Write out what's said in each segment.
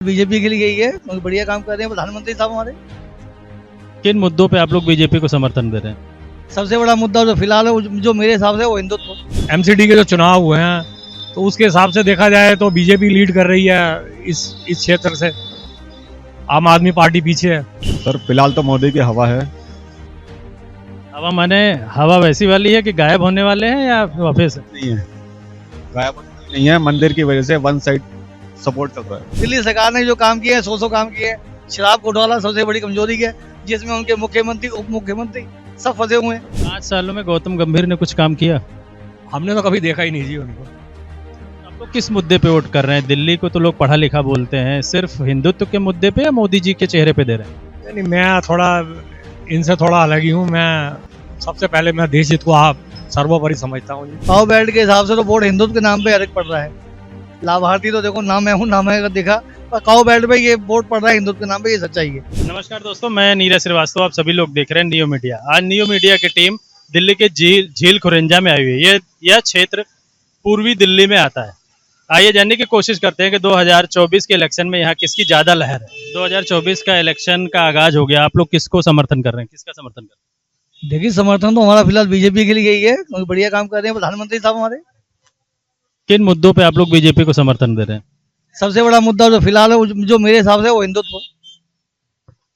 BJP के लिए यही है, बहुत बढ़िया काम कर रहे हैं प्रधानमंत्री साहब हमारे। किन मुद्दों पे आप लोग बीजेपी को समर्थन दे रहे हैं? सबसे बड़ा मुद्दा जो फिलहाल है जो मेरे हिसाब से वो हिंदुत्व। एमसीडी के जो चुनाव हुए हैं तो उसके हिसाब से देखा जाए तो बीजेपी लीड कर रही है इस क्षेत्र से। आम आदमी पार्टी पीछे है। सर फिलहाल तो मोदी की हवा है। हवा माने हवा वैसी वाली है कि गायब होने वाले हैं या वापस है? नहीं है, गायब नहीं है, मंदिर की वजह से वन साइड सपोर्ट चल रहा है। दिल्ली सरकार ने जो काम किए हैं, सौ काम किए हैं। शराब घोटाला सबसे बड़ी कमजोरी है, जिसमें उनके मुख्यमंत्री उप मुख्यमंत्री सब फंसे हुए हैं। 5 सालों में गौतम गंभीर ने कुछ काम किया? हमने तो कभी देखा ही नहीं जी उनको। आप लोग किस मुद्दे पे वोट कर रहे हैं? दिल्ली को तो लोग पढ़ा लिखा बोलते हैं, सिर्फ हिंदुत्व के मुद्दे पे या मोदी जी के चेहरे पे दे रहे हैं? नहीं, मैं थोड़ा इनसे थोड़ा अलग ही हूँ। मैं सबसे पहले मैं देश हित को आप सर्वोपरि समझता हूँ जी। पाव बेल्ट के हिसाब से तो वोट हिंदुत्व के नाम पे अधिक पड़ रहा है। लाभार्थी तो देखो नाम मैं हूँ, नाम है देखा, पर काउ बेल्ट पे ये वोट पड़ रहा है हिंदुत्व के नाम पे, ये सच्चाई है। नमस्कार दोस्तों, मैं नीरज श्रीवास्तव, आप सभी लोग देख रहे हैं नियो मीडिया। आज नियो मीडिया की टीम दिल्ली के झील खुरेंजा में आई हुई है। यह क्षेत्र पूर्वी दिल्ली में आता है। आइए जानने की कोशिश करते हैं कि 2024 के इलेक्शन में यहाँ किसकी ज्यादा लहर है। 2024 का इलेक्शन का आगाज हो गया, आप लोग किसको समर्थन कर रहे हैं, किसका समर्थन कर रहे हैं? देखिए, समर्थन तो हमारा फिलहाल बीजेपी के लिए यही है, बहुत बढ़िया काम कर रहे हैं प्रधानमंत्री साहब हमारे। किन मुद्दों पे आप लोग बीजेपी को समर्थन दे रहे हैं? सबसे बड़ा मुद्दा जो फिलहाल है जो मेरे हिसाब से वो हिंदुत्व।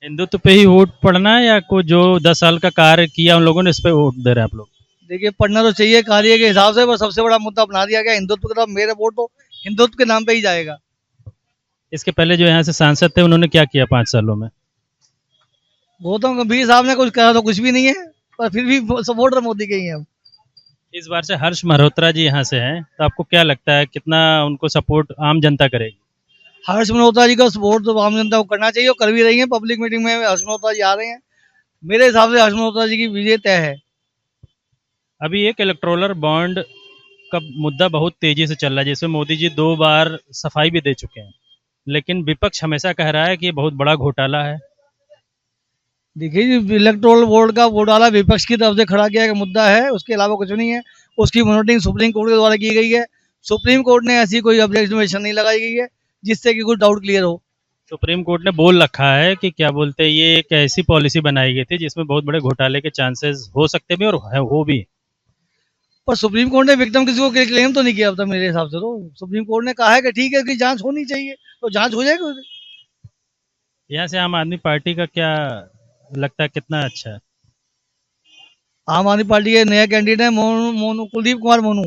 हिंदुत्व पे ही वोट पड़ना है या कोई जो 10 साल का कार्य किया उन लोगों ने, इस पे वोट दे रहे हैं आप लोग? देखिए, पढ़ना तो चाहिए कार्य के हिसाब से, पर सबसे बड़ा मुद्दा अपना दिया गया हिंदुत्व के तरफ। मेरा वोट तो हिंदुत्व के नाम पे ही जाएगा। इसके पहले जो यहाँ से सांसद थे उन्होंने क्या किया 5 सालों में? गौतम गंभीर साहब ने कुछ कहा तो कुछ भी नहीं है, पर फिर भी सपोर्टर मोदी के ही हैं हम। इस बार से हर्ष मल्होत्रा जी यहाँ से हैं, तो आपको क्या लगता है कितना उनको सपोर्ट आम जनता करेगी? हर्ष मल्होत्रा जी का सपोर्ट तो आम जनता को करना चाहिए और कर भी रही है। पब्लिक मीटिंग में हर्ष मल्होत्रा जी आ रहे हैं। मेरे हिसाब से हर्ष मल्होत्रा जी की विजय तय है। अभी एक इलेक्टोरल बॉन्ड का मुद्दा बहुत तेजी से चल रहा है, जिसमें मोदी जी 2 बार सफाई भी दे चुके हैं, लेकिन विपक्ष हमेशा कह रहा है कि ये बहुत बड़ा घोटाला है। देखिए, इलेक्टोरल बोर्ड का घोटाला विपक्ष की तरफ से खड़ा किया गया मुद्दा है, उसके अलावा कुछ नहीं है। उसकी मॉनिटरिंग सुप्रीम कोर्ट के द्वारा की गई है। सुप्रीम कोर्ट ने ऐसी कोई ऑब्जेक्शन नहीं लगाई गई है जिससे कि कुछ डाउट क्लियर हो। सुप्रीम कोर्ट ने बोल रखा है कि क्या बोलते हैं, ये एक ऐसी पॉलिसी बनाई गई थी जिसमें बहुत बड़े घोटाले के चांसेस हो सकते भी और हो भी। पर सुप्रीम कोर्ट ने विक्टिम किसी को क्लेम तो नहीं किया अब तक। मेरे हिसाब से तो सुप्रीम कोर्ट ने कहा है कि ठीक है कि जांच होनी चाहिए, तो जांच हो जाएगी। यहाँ से आम आदमी पार्टी का क्या लगता है, कितना अच्छा है? आम आदमी पार्टी के नया कैंडिडेट है मोनू कुलदीप कुमार मोनू।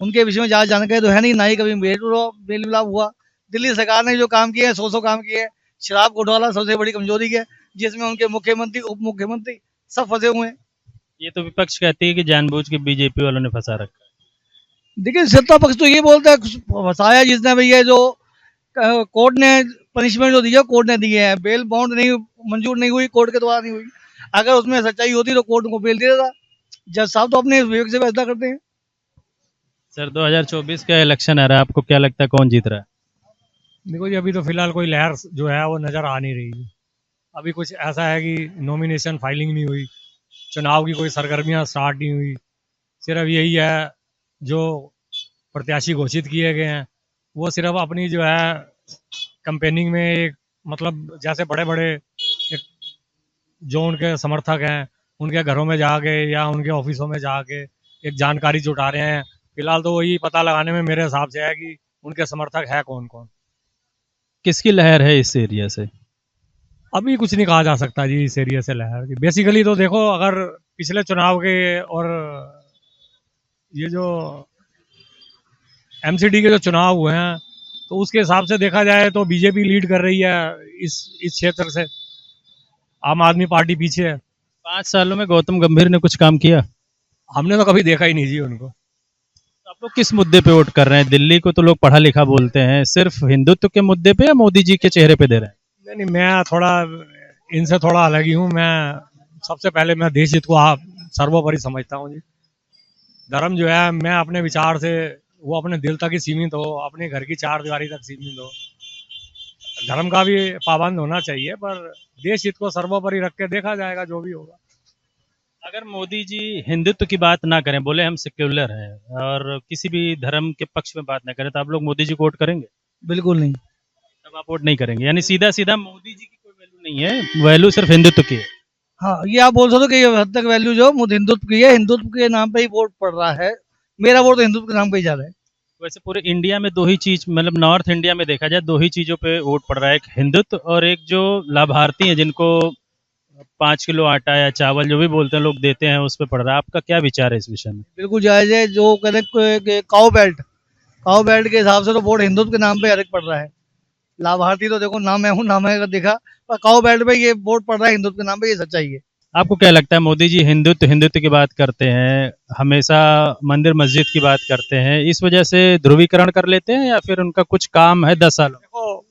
उनके विषय में ज्यादा जानकारी तो है नहीं, ना ही कभी मेल मिलाप हुआ। दिल्ली सरकार ने जो काम किए हैं, सौ काम किए हैं। शराब घोटाला सबसे बड़ी कमजोरी है, जिसमें उनके मुख्यमंत्री उप मुख्यमंत्री सब फंसे हुए हैं। ये तो विपक्ष कहती है कि जानबूझ के बीजेपी वालों ने फंसा रखा है। देखिए, सत्ता पक्ष तो ये बोलता है फंसाया जिसने भैया, जो कोर्ट ने पनिशमेंट जो दी है कोर्ट ने दिए हैं। बेल बाउंड नहीं मंजूर नहीं हुई, कोर्ट के द्वारा नहीं हुई। अगर उसमें सच्चाई होती तो कोर्ट को बेल दे देता। जज साहब तो अपने विवेक से फैसला करते हैं। सर 2024 का इलेक्शन आ रहा है, आपको क्या लगता है कौन जीत रहा है? देखो जी, अभी तो फिलहाल कोई लहर जो है वो नजर आ नहीं रही है। अभी कुछ ऐसा है कि नॉमिनेशन फाइलिंग नहीं हुई, चुनाव की कोई सरगर्मियां स्टार्ट नहीं हुई। सिर्फ यही है, जो प्रत्याशी घोषित किए गए हैं वो सिर्फ अपनी जो है कैंपेनिंग में एक मतलब जैसे बड़े बड़े जो उनके समर्थक हैं उनके घरों में जाके या उनके ऑफिसों में जाके एक जानकारी जुटा रहे हैं। फिलहाल तो वही पता लगाने में मेरे हिसाब से है कि उनके समर्थक है कौन कौन। किसकी लहर है इस एरिया से? अभी कुछ नहीं कहा जा सकता जी इस एरिया से लहर की। बेसिकली तो देखो, अगर पिछले चुनाव के और ये जो एमसीडी के जो चुनाव हुए हैं तो उसके हिसाब से देखा जाए तो बीजेपी लीड कर रही है इस क्षेत्र से। आम आदमी पार्टी पीछे है। 5 सालों में गौतम गंभीर ने कुछ काम किया? हमने तो कभी देखा ही नहीं जी उनको। आप लोग किस मुद्दे पे वोट कर रहे हैं? दिल्ली को तो लोग पढ़ा लिखा बोलते हैं, सिर्फ हिंदुत्व के मुद्दे पे या मोदी जी के चेहरे पे दे रहे हैं? नहीं, मैं थोड़ा इनसे थोड़ा अलग ही हूँ। मैं सबसे पहले मैं देश हित को आप सर्वोपरि समझता हूँ जी। धर्म जो है, मैं अपने विचार से वो अपने दिल तक ही सीमित हो, अपने घर की 4 दीवारी तक सीमित हो। धर्म का भी पाबंद होना चाहिए, पर देश हित को सर्वोपरि रख के देखा जाएगा जो भी होगा। अगर मोदी जी हिंदुत्व की बात ना करें, बोले हम सेक्युलर हैं और किसी भी धर्म के पक्ष में बात ना करें, तो आप लोग मोदी जी को वोट करेंगे? बिल्कुल नहीं। तब आप वोट नहीं करेंगे, यानी सीधा सीधा मोदी जी की कोई वैल्यू नहीं है, वैल्यू सिर्फ हिंदुत्व की है। हाँ, ये आप बोल सकते हो कि ये हद तक वैल्यू जो हिंदुत्व की है, हिंदुत्व के नाम पे ही वोट पड़ रहा है। मेरा वोट तो हिंदुत्व के नाम पे ही जा रहा है। वैसे पूरे इंडिया में दो ही चीज, मतलब नॉर्थ इंडिया में देखा जाए दो ही चीजों पे वोट पड़ रहा है, एक हिंदुत्व और एक जो लाभार्थी हैं जिनको 5 किलो आटा या चावल जो भी बोलते हैं लोग देते हैं, उस पे पड़ रहा है। आपका क्या विचार है इस विषय में? बिल्कुल जायज है। जो कहते काउ बेल्ट के हिसाब से तो वोट हिंदुत्व के नाम पे अधिक पड़ रहा है। लाभार्थी तो देखो ना मैं हूँ ना मैं देखा, पर काउ बेल्ट पे ये वोट पड़ रहा है हिंदुत्व के नाम पे, ये सच्चाई है। आपको क्या लगता है मोदी जी हिंदुत्व हिंदुत्व की बात करते हैं, हमेशा मंदिर मस्जिद की बात करते हैं, इस वजह से ध्रुवीकरण कर लेते हैं या फिर उनका कुछ काम है 10 साल? देखो,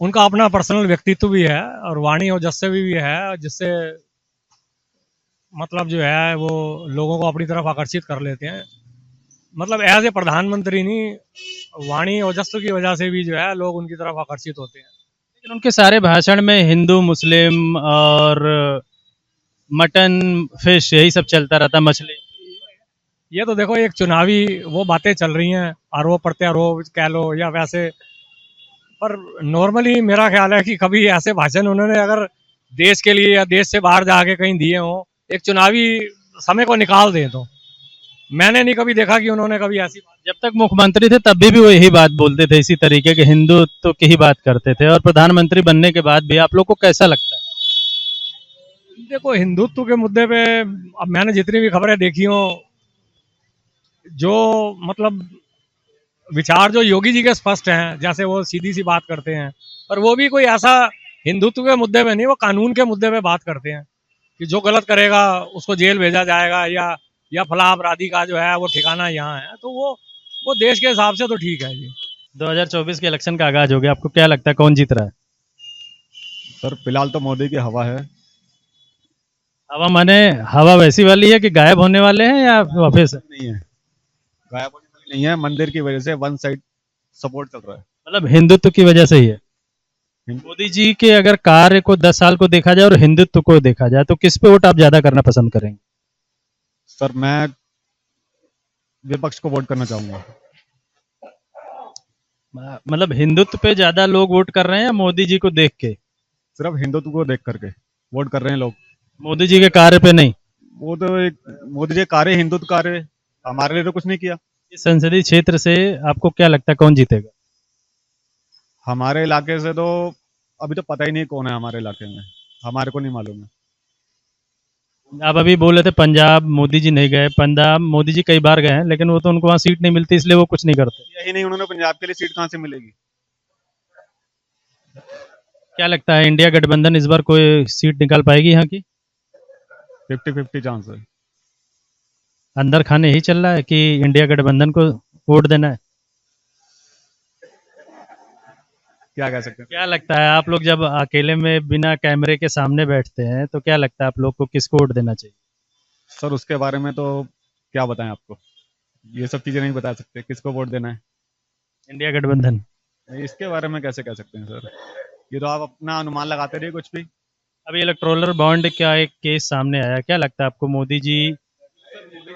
उनका अपना पर्सनल व्यक्तित्व भी है और वाणी और जस्से भी है, जिससे मतलब जो है वो लोगों को अपनी तरफ आकर्षित कर लेते हैं। मतलब एज ए प्रधानमंत्री नहीं, वाणी और जस्से की वजह से भी जो है लोग उनकी तरफ आकर्षित होते हैं। लेकिन उनके सारे भाषण में हिंदू मुस्लिम और मटन फिश यही सब चलता रहता, मछली। ये तो देखो एक चुनावी वो बातें चल रही हैं, आरोप प्रत्यारोप कह लो या वैसे, पर नॉर्मली मेरा ख्याल है कि कभी ऐसे भाषण उन्होंने अगर देश के लिए या देश से बाहर जाके कहीं दिए हों, एक चुनावी समय को निकाल दें, तो मैंने नहीं कभी देखा कि उन्होंने कभी ऐसी बात। जब तक मुख्यमंत्री थे तब भी वो यही बात बोलते थे, इसी तरीके के हिंदुत्व की ही बात करते थे, और प्रधानमंत्री बनने के बाद भी आप लोग को कैसा लगता है? देखो, हिंदुत्व के मुद्दे पे अब मैंने जितनी भी खबरें देखी हों, जो मतलब विचार जो योगी जी के स्पष्ट हैं, जैसे वो सीधी सी बात करते हैं, पर वो भी कोई ऐसा हिंदुत्व के मुद्दे पे नहीं, वो कानून के मुद्दे पे बात करते हैं कि जो गलत करेगा उसको जेल भेजा जाएगा, या फला अपराधी का जो है वो ठिकाना यहाँ है, तो वो देश के हिसाब से तो ठीक है जी। 2024 के इलेक्शन का आगाज हो गया, आपको क्या लगता है कौन जीत रहा है? सर फिलहाल तो मोदी की हवा है। हवा माने हवा वैसी वाली है कि गायब होने वाले हैं या वापस? नहीं है, गायब होने वाली नहीं है, मंदिर की वजह से वन साइड सपोर्ट चल रहा है। मतलब हिंदुत्व की वजह से ही है। मोदी जी के अगर कार्य को 10 साल को देखा जाए और हिंदुत्व को देखा जाए तो किस पे वोट आप ज्यादा करना पसंद करेंगे? सर मैं विपक्ष को वोट करना चाहूंगा। मतलब हिंदुत्व पे ज्यादा लोग वोट कर रहे हैं या मोदी जी को देख के? सिर्फ हिंदुत्व को देख करके वोट कर रहे हैं लोग, मोदी जी के कार्य पे नहीं। वो तो एक मोदी जी कार्य, हिंदुत्व कार्य, हमारे लिए तो कुछ नहीं किया। इस संसदीय क्षेत्र से आपको क्या लगता है कौन जीतेगा? हमारे इलाके से तो अभी तो पता ही नहीं कौन है हमारे इलाके में, हमारे को नहीं मालूम है। आप अभी बोल रहे थे पंजाब मोदी जी नहीं गए, पंजाब मोदी जी कई बार गए हैं लेकिन वो तो उनको वहां सीट नहीं मिलती इसलिए वो कुछ नहीं करते। यही नहीं, उन्होंने पंजाब के लिए सीट कहाँ से मिलेगी? क्या लगता है इंडिया गठबंधन इस बार कोई सीट निकाल पाएगी यहाँ की? 50-50 चांस है। अंदर खाने ही चल रहा है कि इंडिया गठबंधन को वोट देना है? क्या कह सकते हैं? क्या लगता है आप लोग जब अकेले में बिना कैमरे के सामने बैठते हैं तो क्या लगता है आप लोग को किसको वोट देना चाहिए? सर उसके बारे में तो क्या बताएं आपको, ये सब चीजें नहीं बता सकते किसको वोट देना है। इंडिया गठबंधन। इसके बारे में कैसे कह सकते हैं सर, ये तो आप अपना अनुमान लगाते रहिए कुछ भी। अभी इलेक्टोरल बॉन्ड का एक केस सामने आया, क्या लगता है आपको मोदी जी?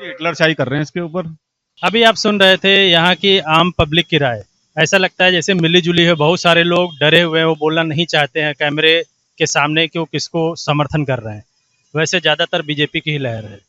हिटलरशाही कर रहे हैं इसके ऊपर। अभी आप सुन रहे थे यहाँ की आम पब्लिक की राय, ऐसा लगता है जैसे मिली जुली है, बहुत सारे लोग डरे हुए हैं, वो बोलना नहीं चाहते हैं कैमरे के सामने कि वो किसको समर्थन कर रहे हैं, वैसे ज्यादातर बीजेपी की ही लहर है।